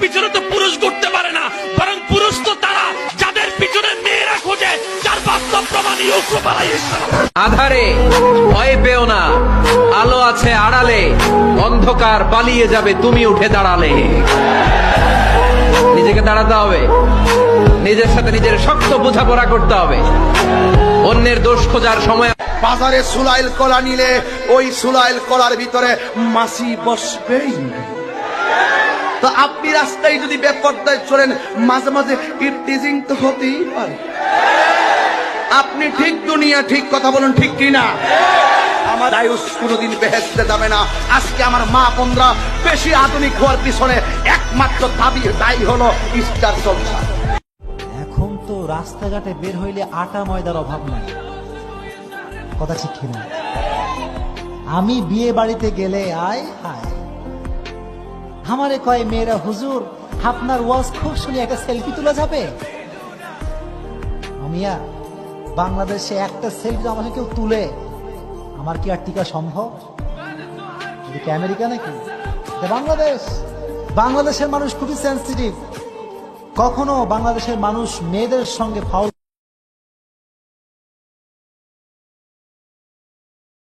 পিছনে তো পুরুষ ঘুরতে পারে না, বরং পুরুষ তো তারা যাদের পিছনে মেয়েরা খোঁজে, যার বাস্তব প্রমাণ ইউসুফ আলাইহিস সালাম। আধারে ভয় পেও না, আলো আছে আড়ালে, অন্ধকার পালিয়ে যাবে তুমি উঠে দাঁড়ালে। নিজেকে দাঁড়াতে হবে, নিজের সাথে নিজের শক্ত বোঝাপড়া করতে হবে। অন্যের দোষ খোঁজার সময় বাজারে সুলাইল কলা নিলে ওই সুলাইল কলার ভিতরে মাছি বসবেই না। তো আপনি রাস্তায় যদি বেপরদায় চলেন, মাঝে মাঝে ইফটিজিং তো হতেই পারে। আপনি ঠিক দুনিয়া ঠিক কথা বলুন, ঠিক কিনা? আমার আয়ুষ কোনোদিন বেহেশতে যাবে না। আজকে আমার মা বোনরা বেশি আধুনিক হওয়ার পিছনে একমাত্র দায়ী হলো স্টার জলসা। এখন তো রাস্তাঘাটে বের হইলে আটা ময়দার অভাব নাই, কথা ঠিক কিনা? আমি বিয়ে বাড়িতে গেলে আয় হায়, আমারে কয় মেয়েরা, হুজুর আপনার ওয়াজ খুব শুনে একটা সেলফি তোলা যাবে? আমিয়া বাংলাদেশে একটা সেলফি আমাকে কেউ তুলে আমার কি আর টিকা সম্ভব? এটা কি আমেরিকা নাকি? এটা বাংলাদেশ। বাংলাদেশের মানুষ খুবই সেন্সিটিভ। কখনো বাংলাদেশের মানুষ মেয়েদের সঙ্গে ফাউল